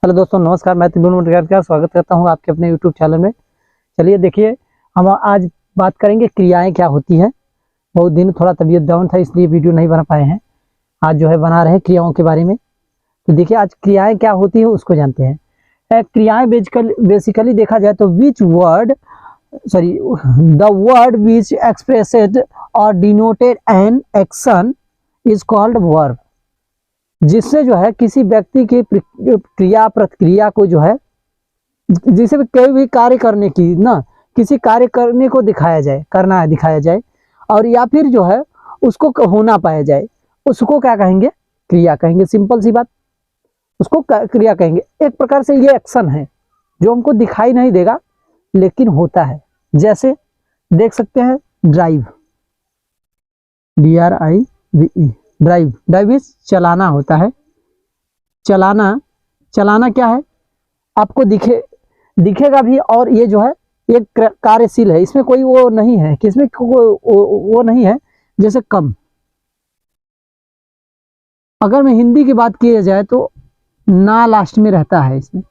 Hello दोस्तों, नमस्कार। मैं तिरुवन मटकर का स्वागत करता हूं आपके अपने यूट्यूब चैनल में। चलिए देखिए, हम आज बात करेंगे क्रियाएं क्या होती हैं। बहुत दिन थोड़ा तबीयत डाउन था, इसलिए वीडियो नहीं बना पाए हैं। आज जो है बना रहे हैं क्रियाओं के बारे में। तो देखिए आज क्रियाएं क्या होती है उसको जानते हैं। क्रियाएं बेसिकली देखा जाए तो द वर्ड विच एक्सप्रेसेड और denoted an action is called verb. जिससे जो है किसी व्यक्ति की क्रिया प्रतिक्रिया को जो है, जिसे भी कोई भी कार्य करने की ना, किसी कार्य करने को दिखाया जाए, करना है दिखाया जाए, और या फिर जो है उसको होना पाया जाए, उसको क्या कहेंगे? क्रिया कहेंगे। सिंपल सी बात, उसको क्रिया कहेंगे। एक प्रकार से ये एक्शन है जो हमको दिखाई नहीं देगा लेकिन होता है। जैसे देख सकते हैं drive, DRIVE, drive. Drive is चलाना होता है। चलाना क्या है? आपको दिखेगा भी, और ये जो है एक कार्यशील है, इसमें कोई वो नहीं है कि इसमें वो नहीं है। जैसे कम, अगर मैं हिंदी की बात की जाए तो ना लास्ट में रहता है इसमें।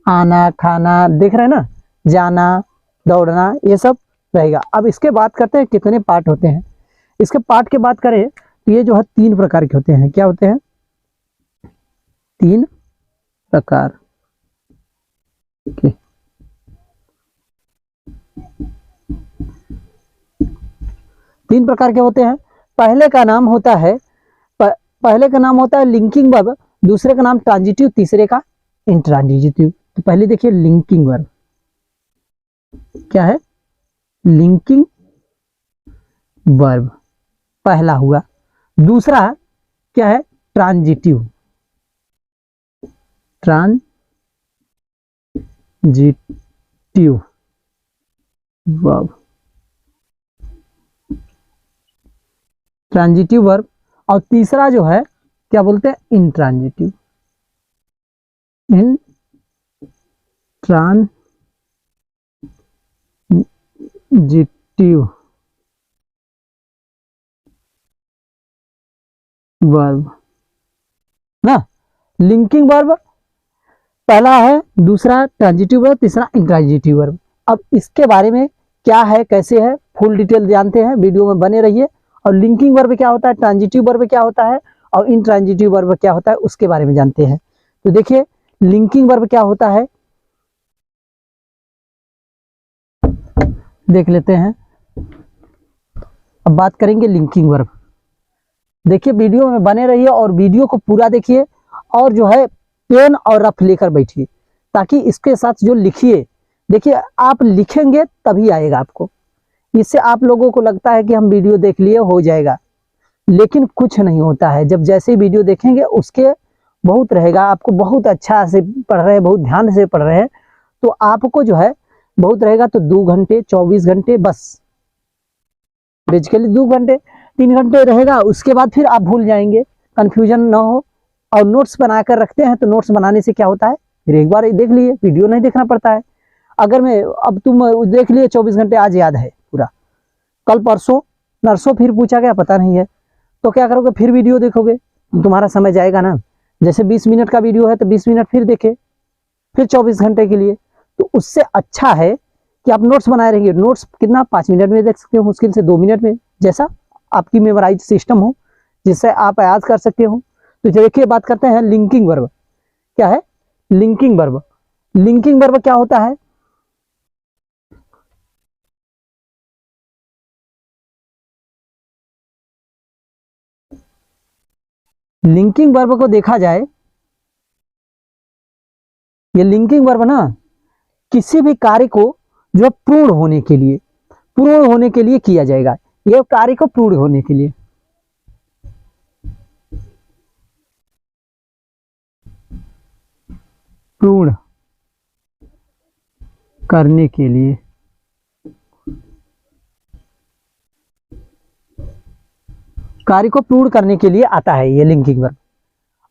आना, खाना, देख रहे हैं ना, जाना, दौड़ना, ये सब रहेगा। अब इसके बात करते हैं कितने पार्ट होते हैं। इसके पार्ट की बात करें तो ये जो है 3 प्रकार के होते हैं। क्या होते हैं? 3 प्रकार के। 3 प्रकार के होते हैं। पहले का नाम होता है लिंकिंग वर्ब, दूसरे का नाम ट्रांजिटिव, तीसरे का इंट्रांजिटिव। तो पहले देखिए लिंकिंग वर्ब क्या है। लिंकिंग वर्ब पहला हुआ। दूसरा क्या है? Transitive verb, transitive verb. और तीसरा जो है क्या बोलते हैं? इंट्रांजिटिव वर्ब ना। लिंकिंग वर्ब पहला है, दूसरा ट्रांजिटिव वर्ब, तीसरा इंट्रांजिटिव वर्ब। अब इसके बारे में क्या है, कैसे है, फुल डिटेल जानते हैं, वीडियो में बने रहिए। और लिंकिंग वर्ब क्या होता है, ट्रांजिटिव वर्ब क्या होता है, और इंट्रांजिटिव वर्ब क्या होता है, उसके बारे में जानते हैं। तो देखिए लिंकिंग वर्ब क्या होता है, देख लेते हैं। अब बात करेंगे लिंकिंग वर्ब। देखिए वीडियो में बने रहिए और वीडियो को पूरा देखिए, और जो है पेन और रफ लेकर बैठिए, ताकि इसके साथ जो लिखिए, देखिए आप लिखेंगे तभी आएगा आपको। इससे आप लोगों को लगता है कि हम वीडियो देख लिए हो जाएगा, लेकिन कुछ नहीं होता है। जब जैसे वीडियो देखेंगे उसके बहुत रहेगा, आपको बहुत अच्छा से पढ़ रहे हैं, बहुत ध्यान से पढ़ रहे हैं, तो आपको जो है बहुत रहेगा। तो 2 घंटे 24 घंटे बस, बेसिकली 2 घंटे 3 घंटे रहेगा। उसके बाद फिर आप भूल जाएंगे, कंफ्यूजन ना हो। और नोट्स बनाकर रखते हैं तो नोट्स बनाने से क्या होता है, फिर एक बार देख लिए, वीडियो नहीं देखना पड़ता है। अगर मैं अब तुम देख लिए 24 घंटे, आज याद है पूरा, कल परसों नरसों फिर पूछा गया पता नहीं है, तो क्या करोगे? फिर वीडियो देखोगे, तुम्हारा समय जाएगा ना। जैसे 20 मिनट का वीडियो है तो 20 मिनट फिर देखे, फिर 24 घंटे के लिए। तो उससे अच्छा है कि आप नोट्स बनाए रहेंगे। नोट्स कितना 5 मिनट में देख सकते हो, मुश्किल से 2 मिनट में, जैसा आपकी मेमोराइज सिस्टम हो, जिससे आप याद कर सकते हो। तो देखिए बात करते हैं लिंकिंग वर्ब। क्या है लिंकिंग वर्ब? लिंकिंग वर्ब क्या होता है? लिंकिंग वर्ब को देखा जाए, ये लिंकिंग वर्ब ना किसी भी कार्य को जो पूर्ण होने के लिए किया जाएगा। ये कार्य को पूर्ण होने के लिए, पूर्ण करने के लिए, कार्य को पूर्ण करने के लिए आता है ये लिंकिंग वर्ब।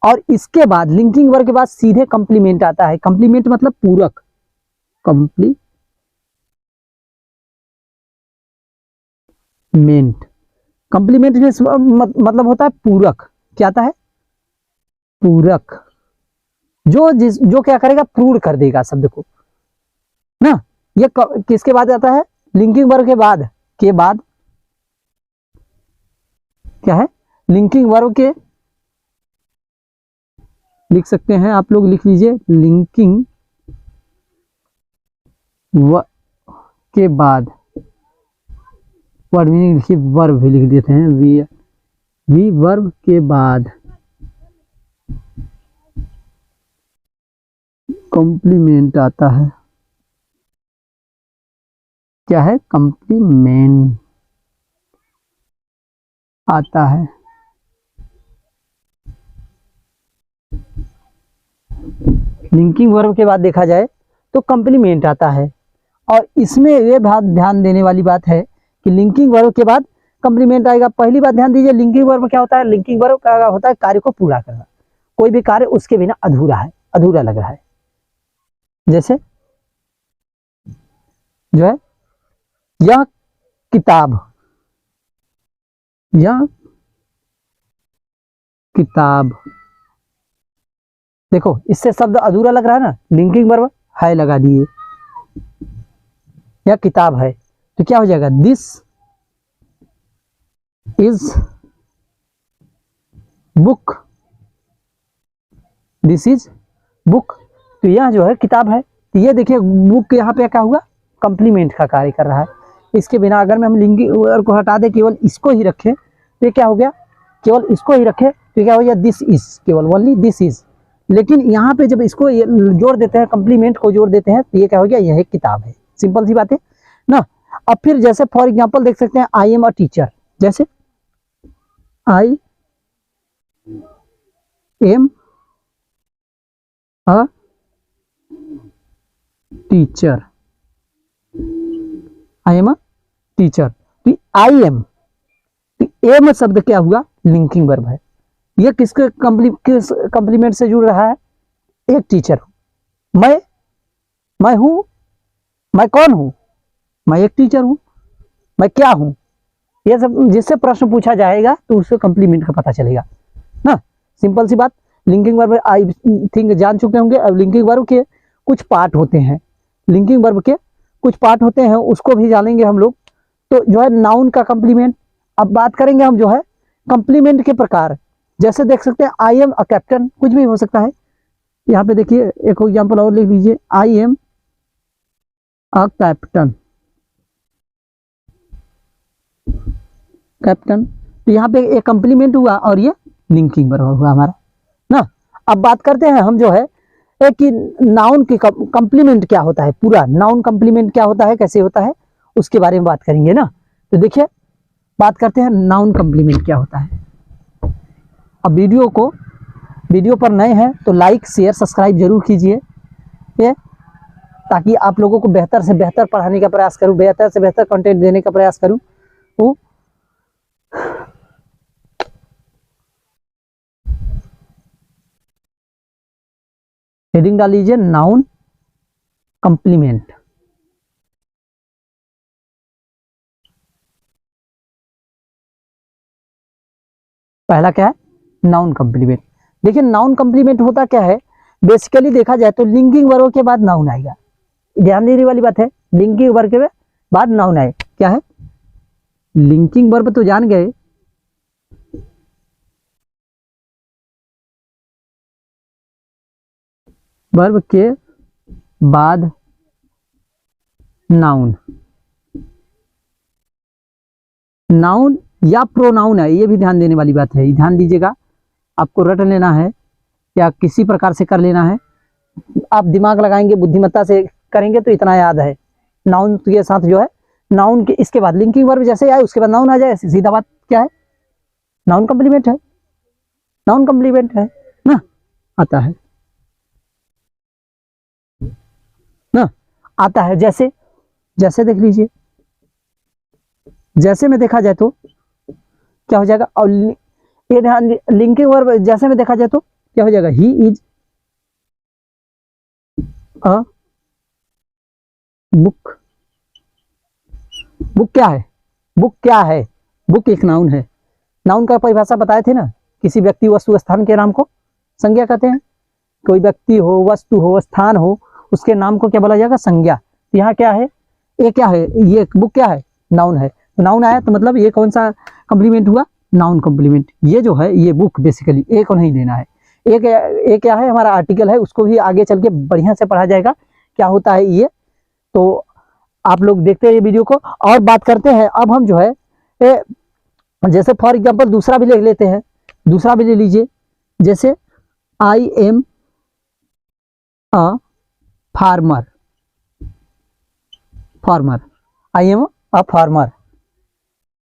और इसके बाद लिंकिंग वर्ब के बाद सीधे कंप्लीमेंट आता है। कंप्लीमेंट मतलब पूरक, कंप्लीमेंट मतलब होता है पूरक। क्या आता है? पूरक। जो क्या करेगा, प्रूव कर देगा शब्द को ना। ये किसके बाद आता है, लिंकिंग वर्ब के बाद क्या है, लिंकिंग वर्ब के, लिख सकते हैं आप लोग, लिख लीजिए लिंकिंग के बाद, वर्ड मीनिंग लिखिए, वर्ब भी लिख देते हैं, वी वर्ब के बाद कॉम्प्लीमेंट आता है। क्या है, कॉम्प्लीमेंट आता है। लिंकिंग वर्ब के बाद देखा जाए तो कॉम्प्लीमेंट आता है, और इसमें ये बात ध्यान देने वाली बात है कि लिंकिंग वर्ब के बाद कॉम्प्लीमेंट आएगा। पहली बात ध्यान दीजिए, लिंकिंग वर्ब क्या होता है, लिंकिंग वर्ब क्या होता है, कार्य को पूरा करना। कोई भी कार्य उसके बिना अधूरा है, अधूरा लग रहा है। जैसे जो है, यह किताब, यह किताब, देखो इससे शब्द अधूरा लग रहा है ना, लिंकिंग वर्ब है लगा दिए, यह किताब है, तो क्या हो जाएगा, this is book, this is book, तो यह जो है किताब है। तो ये देखिए बुक यहाँ पे क्या हुआ, कॉम्प्लीमेंट का कार्य कर रहा है। इसके बिना अगर मैं हम लिंकिंग वर्ब को हटा दे, केवल इसको ही रखें, तो क्या हो गया, केवल इसको ही रखें तो क्या हो गया, दिस इज, केवल ओनली दिस इज। लेकिन यहाँ पे जब इसको जोड़ देते हैं, कॉम्प्लीमेंट को जोड़ देते हैं, तो ये क्या हो गया, यह एक किताब है। सिंपल सी बात है ना। अब फिर जैसे फॉर एग्जांपल देख सकते हैं, आई एम अ टीचर, जैसे I am a teacher, I am a teacher, I am, am शब्द क्या हुआ, लिंकिंग वर्ब है। ये किस कंप्लीमेंट से जुड़ रहा है, एक टीचर हूं मैं हूं, मैं कौन हूं, मैं एक टीचर हूं, मैं क्या हूं, ये सब जिससे प्रश्न पूछा जाएगा तो उससे कंप्लीमेंट का पता चलेगा ना। सिंपल सी बात। लिंकिंग वर्ब आई थिंक जान चुके होंगे। अब लिंकिंग वर्ब के कुछ पार्ट होते हैं, लिंकिंग वर्ब के कुछ पार्ट होते हैं, उसको भी जानेंगे हम लोग। तो जो है नाउन का कंप्लीमेंट, अब बात करेंगे हम जो है कंप्लीमेंट के प्रकार। जैसे देख सकते हैं, आई एम अ कैप्टन, कुछ भी हो सकता है। यहाँ पे देखिए एक एग्जांपल और लिख लीजिए, आई एम अ कैप्टन, कैप्टन, तो यहाँ पे एक कंप्लीमेंट हुआ और ये लिंकिंग वर्ब हुआ हमारा ना। अब बात करते हैं हम जो है एक कि नाउन की कंप्लीमेंट क्या होता है, पूरा नाउन कंप्लीमेंट क्या होता है, कैसे होता है, उसके बारे में बात करेंगे ना। तो देखिए बात करते हैं नाउन कंप्लीमेंट क्या होता है। अब वीडियो पर नए हैं तो लाइक शेयर सब्सक्राइब जरूर कीजिए, ताकि आप लोगों को बेहतर से बेहतर पढ़ाने का प्रयास करूं, बेहतर से बेहतर कंटेंट देने का प्रयास करूं। तो हेडिंग डाल लीजिए, नाउन कंप्लीमेंट। पहला क्या है, नाउन कंप्लीमेंट। देखिए नाउन कंप्लीमेंट होता क्या है, बेसिकली देखा जाए तो लिंकिंग वर्ब के बाद नाउन आएगा। ध्यान देने वाली बात है, लिंकिंग वर्ब के बाद नाउन आए। क्या है, लिंकिंग वर्ब तो जान गए, वर्ब के बाद नाउन, नाउन या प्रोनाउन है, ये भी ध्यान देने वाली बात है। ध्यान दीजिएगा, आपको रट लेना है या किसी प्रकार से कर लेना है। आप दिमाग लगाएंगे, बुद्धिमत्ता से करेंगे तो इतना याद है। नाउन के साथ जो है, नाउन के इसके बाद लिंकिंग वर्ब जैसे आए उसके बाद नाउन आ जाए, सीधा बात क्या है, नाउन कंप्लीमेंट है, नाउन कंप्लीमेंट है ना, आता है ना, आता है। जैसे जैसे देख लीजिए, जैसे में देखा जाए तो क्या हो जाएगा, और ये ध्यान, लिंकिंग वर्ब जैसे में देखा जाए तो क्या हो जाएगा, he is a book, book क्या है, बुक क्या है, बुक एक नाउन है। नाउन का परिभाषा बताए थे ना, किसी व्यक्ति वस्तु स्थान के नाम को संज्ञा कहते हैं कोई व्यक्ति हो, वस्तु हो, स्थान हो, उसके नाम को क्या बोला जाएगा? संज्ञा। तो यहाँ क्या है? ये क्या है? ये बुक क्या है? नाउन है। तो नाउन आया तो मतलब ये कौन सा कंप्लीमेंट हुआ? Noun complement. ये जो है ये बुक बेसिकली ए को नहीं लेना है। एक क्या है? हमारा आर्टिकल है, उसको भी आगे चल के बढ़िया से पढ़ा जाएगा क्या होता है ये। तो आप लोग देखते हैं ये वीडियो को और बात करते हैं। अब हम जो है जैसे फॉर एग्जांपल दूसरा भी ले लेते हैं, दूसरा भी ले लीजिए। जैसे I am a farmer, farmer, I am a farmer,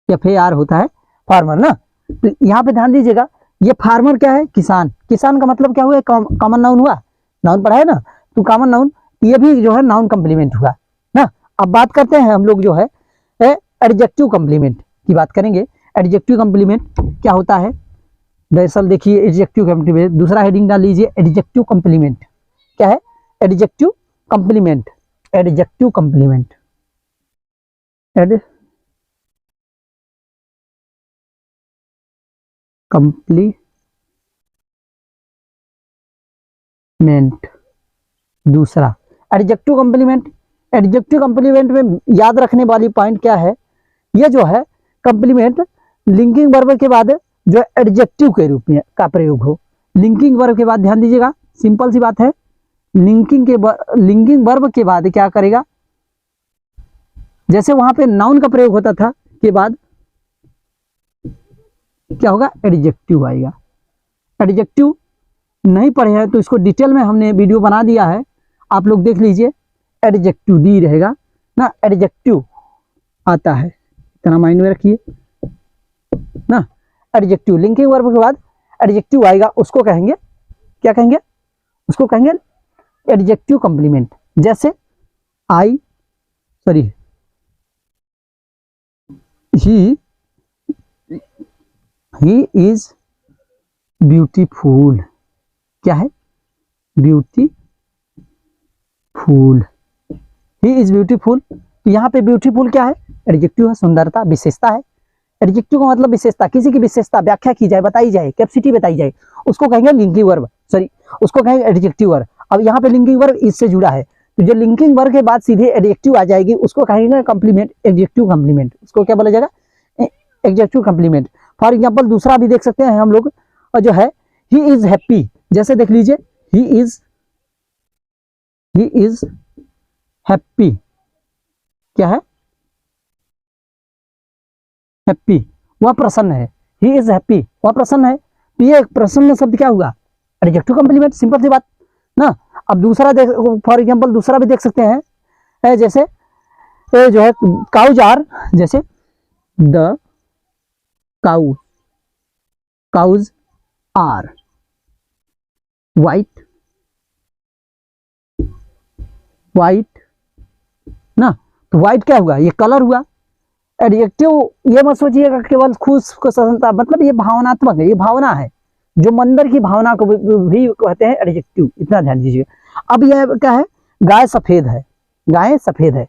FAR होता है फार्मर ना। तो यहाँ पे ध्यान दीजिएगा, ये फार्मर क्या है? किसान। किसान का मतलब क्या हुआ? कॉमन नाउन हुआ, नाउन पढ़ा है ना, तो कॉमन नाउन, ये भी जो है नाउन कंप्लीमेंट हुआ ना। अब बात करते हैं हम लोग जो है एडजेक्टिव कंप्लीमेंट की बात करेंगे। एडजेक्टिव कंप्लीमेंट क्या होता है? दरअसल देखिए एडजेक्टिव कंप्लीमेंट, दूसरा हेडिंग डाल लीजिए, एडजेक्टिव कंप्लीमेंट। क्या है? Adjective complement, adjective complement, complement. दूसरा एडजेक्टिव कंप्लीमेंट। एडजेक्टिव कंप्लीमेंट में याद रखने वाली पॉइंट क्या है? ये जो है कंप्लीमेंट लिंकिंग वर्ब के बाद जो एडजेक्टिव के रूप में का प्रयोग हो। लिंकिंग वर्ब के बाद ध्यान दीजिएगा, सिंपल सी बात है, लिंकिंग वर्ब के बाद क्या करेगा? जैसे वहां पे नाउन का प्रयोग होता था के बाद क्या होगा? एडजेक्टिव आएगा। एडजेक्टिव नहीं पढ़े हैं तो इसको डिटेल में हमने वीडियो बना दिया है, आप लोग देख लीजिए। एडजेक्टिव डी रहेगा ना, एडजेक्टिव आता है, इतना माइंड में रखिए ना। एडजेक्टिव लिंकिंग वर्ब के बाद एडजेक्टिव आएगा, उसको कहेंगे क्या कहेंगे? उसको कहेंगे एडजेक्टिव कंप्लीमेंट। जैसे ही इज ब्यूटीफुल। क्या है? Beautiful, he is beautiful. तो यहाँ पे ब्यूटीफुल क्या है? एडजेक्टिव है, सुंदरता, विशेषता है। एडजेक्टिव का मतलब विशेषता, किसी की विशेषता व्याख्या की जाए, बताई जाए, कैपेसिटी बताई जाए, उसको कहेंगे लिंकिंग वर्ब, उसको कहेंगे एडजेक्टिव वर्ब। अब यहाँ पे लिंकिंग वर्ब इससे जुड़ा है, तो जो लिंकिंग वर्ब के बाद सीधे एडजेक्टिव आ जाएगी, उसको कहेंगे कंप्लीमेंट, एडजेक्टिव कंप्लीमेंट। उसको क्या बोला जाएगा? Adjective complement. फॉर एग्जांपल दूसरा भी देख सकते हैं हम लोग, और जो है ही इज हैप्पी। जैसे देख लीजिए, ही इज हैप्पी। क्या है? हैप्पी, वह प्रसन्न है। ही इज हैप्पी, वह प्रसन्न है। तो ये प्रसन्न शब्द क्या हुआ? एडजेक्टिव कंप्लीमेंट, सिंपल सी बात ना। अब दूसरा देख, फॉर एग्जांपल दूसरा भी देख सकते हैं, जैसे जो है काउज आर, जैसे द काउज आर वाइट ना। तो वाइट क्या हुआ? ये कलर हुआ। एडजेक्टिव ये मत सोचिएगा केवल खुश को प्रसन्नता, मतलब ये भावनात्मक है, ये भावना है, जो मंदिर की भावना को भी कहते हैं एडजेक्टिव, इतना ध्यान दीजिए। अब यह क्या है? गाय सफेद है, गाय सफेद है,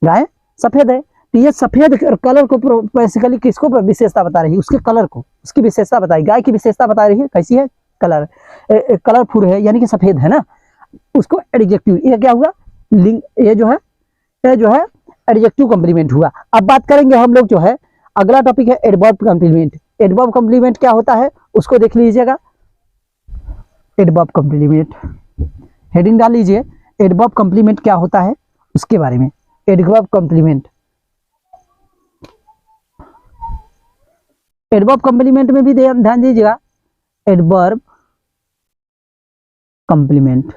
गाय सफेद है। तो ये सफेद कलर को बेसिकली किसको विशेषता बता रही है? उसके कलर को, उसकी विशेषता बताई, गाय की विशेषता बता रही है। कैसी है? कलर, कलरफुल है, यानी कि सफेद है ना, उसको एडजेक्टिव। ये क्या हुआ? लिंक, ये जो है एडजेक्टिव कंप्लीमेंट हुआ। अब बात करेंगे हम लोग जो है, अगला टॉपिक है एडवर्ब कंप्लीमेंट। एडवर्ब कंप्लीमेंट क्या होता है उसको देख लीजिएगा। एडवर्ब कंप्लीमेंट हेडिंग डाल लीजिए, एडवर्ब कंप्लीमेंट क्या होता है उसके बारे में। एडवर्ब कंप्लीमेंट, एडवर्ब कंप्लीमेंट में भी ध्यान दीजिएगा। एडवर्ब कंप्लीमेंट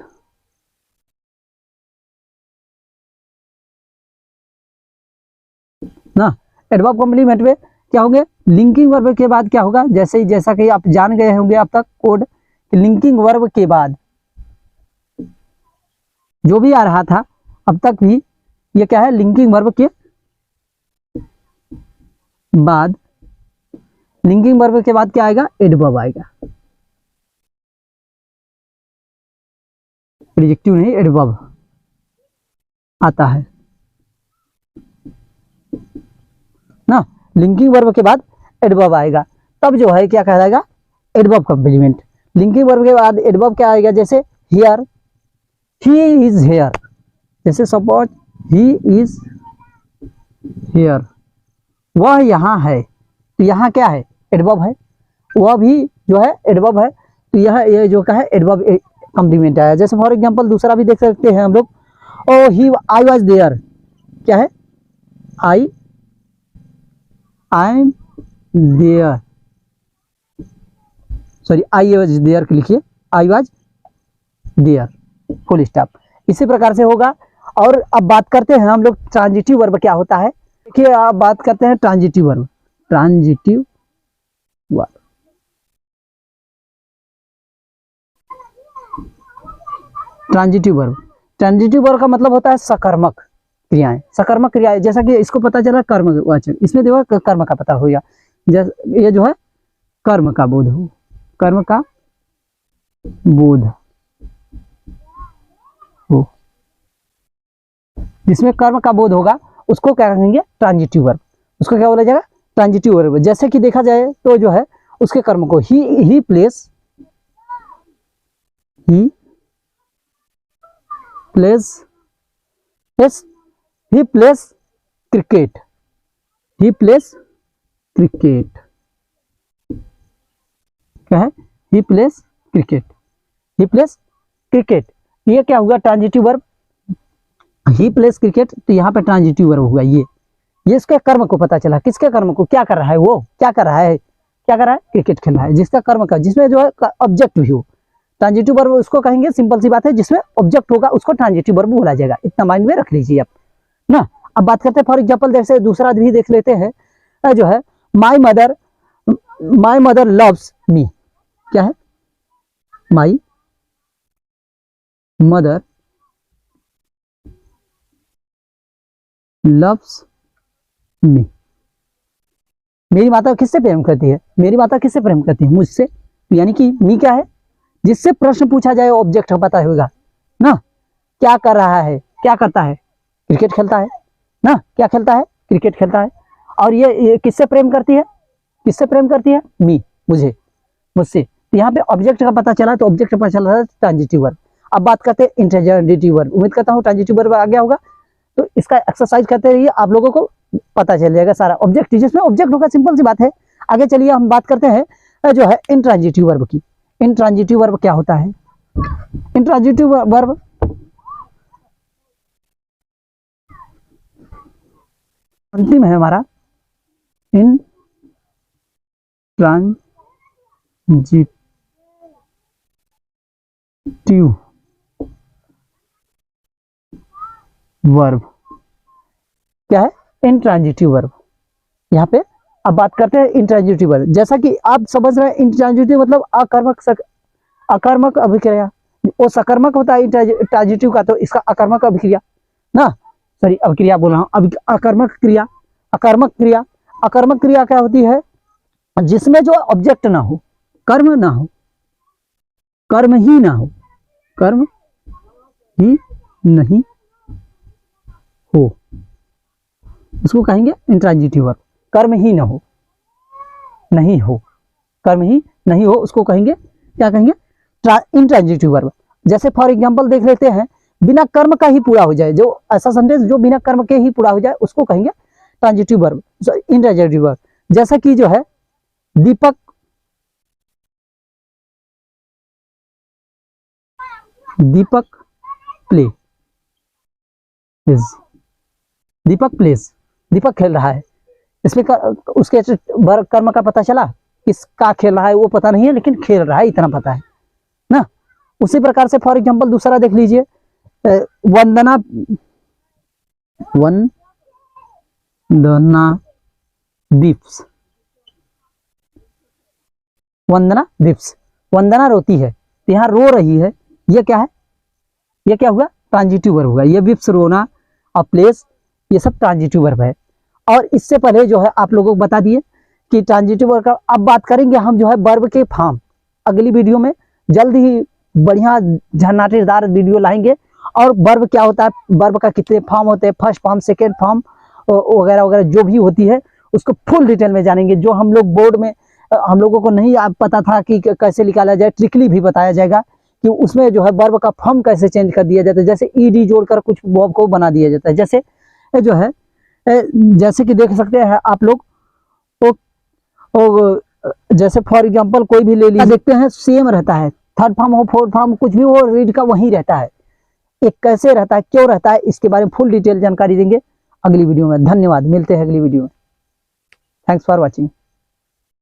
ना, एडवर्ब कंप्लीमेंट में क्या होंगे? लिंकिंग वर्ब के बाद क्या होगा? जैसा कि आप जान गए होंगे अब तक कोड, लिंकिंग वर्ब के बाद जो भी आ रहा था अब तक भी, ये क्या है? लिंकिंग वर्ब के बाद, लिंकिंग वर्ब के बाद क्या आएगा? एडवर्ब आएगा। एडजेक्टिव नहीं, एडवर्ब आता है ना। लिंकिंग वर्ब के बाद एडवर्ब आएगा, तब जो है क्या कहलाएगा? Adverb complement. लिंकिंग वर्ब के बाद एडवर्ब क्या आएगा, जैसे हियर, ही इज हियर, जैसे सपोज ही इज हियर, वह यहाँ है, तो यहाँ क्या है, एडवर्ब है, वह भी जो है एडवर्ब है, तो यह ये जो का है एडवर्ब कॉम्प्लीमेंट आया। जैसे फॉर एग्जांपल दूसरा भी देख सकते हैं हम लोग, ओ ही आई वाज देयर, क्या है, I am there, sorry I was there लिखिए, I was there, full stop. इसी प्रकार से होगा। और अब बात करते हैं हम लोग ट्रांजिटिव वर्ब क्या होता है। देखिए आप बात करते हैं transitive verb, transitive verb, transitive verb, transitive verb का मतलब होता है सकर्मक क्रियाएं, सकर्मक क्रियाएं, जैसा कि इसको पता चला कर्मवाचक, इसमें देखो कर्म का पता हो गया, जैसे ये जो है कर्म का बोध हो, कर्म का बोध हो, जिसमें कर्म का बोध होगा उसको क्या कहेंगे, ट्रांजिटिव वर्ब, उसको क्या बोला जाएगा, ट्रांजिटिव वर्ब। जैसे कि देखा जाए तो जो है उसके कर्म को ही प्लेस, ही प्लेस क्रिकेट, ही प्लेस क्रिकेट, क्या है, ही प्लेस क्रिकेट, ही प्लेस क्रिकेट, ये क्या हुआ, ट्रांजिटिव वर्ब, ही प्लेस क्रिकेट, तो यहाँ पे ट्रांजिटिव वर्ब हुआ ये इसके कर्म को पता चला, किसके कर्म को, क्या कर रहा है, वो क्या कर रहा है, क्या कर रहा है, क्रिकेट खेल रहा है, जिसका कर्म का, जिसमें जो है ऑब्जेक्ट भी हो, ट्रांजिटिव वर्ब उसको कहेंगे, सिंपल सी बात है, जिसमें ऑब्जेक्ट होगा उसको ट्रांजिटिव वर्ब बोला जाएगा, इतना माइंड में रख लीजिए आप ना। अब बात करते हैं फॉर एग्जांपल, जैसे दूसरा भी देख लेते हैं, जो है माय मदर लव्स मी, क्या है, माय मदर लव्स मी, मेरी माता किससे प्रेम करती है, मेरी माता किससे प्रेम करती है, मुझसे, यानी कि मी क्या है, जिससे प्रश्न पूछा जाए ऑब्जेक्ट पता होगा ना, क्या कर रहा है, क्या करता है, क्रिकेट खेलता है ना, क्या खेलता है, क्रिकेट खेलता है, और ये किससे प्रेम करती है, किससे प्रेम करती है, मी, मुझे, मुझसे, तो यहाँ पे ऑब्जेक्ट का पता चला, तो ऑब्जेक्ट का पता चला ट्रांजिटिव वर्ब। अब बात करते हैं इंट्रांजिटिव वर्ब, उम्मीद करता हूँ ट्रांजिटिव वर्ब आ गया होगा, तो इसका एक्सरसाइज करते रहिए, आप लोगों को पता चल जाएगा सारा ऑब्जेक्ट, जिसमें ऑब्जेक्ट होगा, सिंपल सी बात है। आगे चलिए हम बात करते हैं जो है इंट्रांजिटिव वर्ब की। इंट्रांजिटिव वर्ब क्या होता है, इंट्रांजिटिव वर्ब अंतिम है हमारा, इंट्रांजिटिव वर्ब क्या है, इंट्रांजिटिव वर्ब। यहाँ पे अब बात करते हैं इंट्रांजिटिव वर्ब, जैसा कि आप समझ रहे हैं इंट्रांजिटिव मतलब अकर्मक अभिक्रिया, वो सकर्मक होता है इंट्रांजिटिव का, तो इसका अकर्मक अभिक्रिया ना, सॉरी अभिक्रिया बोल रहा हूँ, अब अकर्मक क्रिया, अकर्मक क्रिया, अकर्मक क्रिया क्या होती है, जिसमें जो ऑब्जेक्ट ना हो, कर्म ना हो, कर्म ही ना हो, कर्म ही नहीं हो, इसको कहेंगे इंट्रांजिटिव वर्ब। कर्म ही ना हो, नहीं हो, कर्म ही नहीं हो, उसको कहेंगे, क्या कहेंगे, इंट्रांजिटिव वर्ब। जैसे फॉर एग्जांपल देख लेते हैं, बिना कर्म का ही पूरा हो जाए, जो ऐसा सेंटेंस जो बिना कर्म के ही पूरा हो जाए उसको कहेंगे ट्रांजिटिव वर्ब, इंट्रांजिटिव वर्ब। जैसा कि जो है दीपक प्ले, दीपक प्लेस, दीपक खेल रहा है, इसमें उसके कर्म का पता चला, किसका खेल रहा है वो पता नहीं है, लेकिन खेल रहा है इतना पता है ना। उसी प्रकार से फॉर एग्जांपल दूसरा देख लीजिए, वंदना दीप्स, वंदना दीप्स, वंदना रोती है, तो यहाँ रो रही है, ये क्या है, ये क्या हुआ, ट्रांजिटिव वर्ब हुआ, ये विप्स रोना और प्लेस, ये सब ट्रांजिटिव वर्ब है। और इससे पहले जो है आप लोगों को बता दिए कि ट्रांजिटिव वर्ब का अब बात करेंगे हम जो है वर्ब के फॉर्म, अगली वीडियो में जल्द ही बढ़िया झन्नाटेदार वीडियो लाएंगे, और वर्ब क्या होता है, वर्ब का कितने फॉर्म होते हैं, फर्स्ट फॉर्म, सेकेंड फॉर्म वगैरह वगैरह जो भी होती है उसको फुल डिटेल में जानेंगे, जो हम लोग बोर्ड में हम लोगों को नहीं पता था कि कैसे निकाला जाए, ट्रिकली भी बताया जाएगा कि उसमें जो है वर्ब का फॉर्म कैसे चेंज कर दिया जाता है, जैसे ईडी जोड़कर कुछ वर्ब को बना दिया जाता है। जैसे जो है जैसे कि देख सकते हैं आप लोग, वो जैसे फॉर एग्जांपल कोई भी ले लीजिए, देखते हैं सेम रहता है, थर्ड फॉर्म हो फोर्थ फॉर्म कुछ भी हो, रीड का वही रहता है। एक कैसे रहता है, क्यों रहता है, इसके बारे में फुल डिटेल जानकारी देंगे अगली वीडियो में। धन्यवाद, मिलते हैं अगली वीडियो में। Thanks for watching.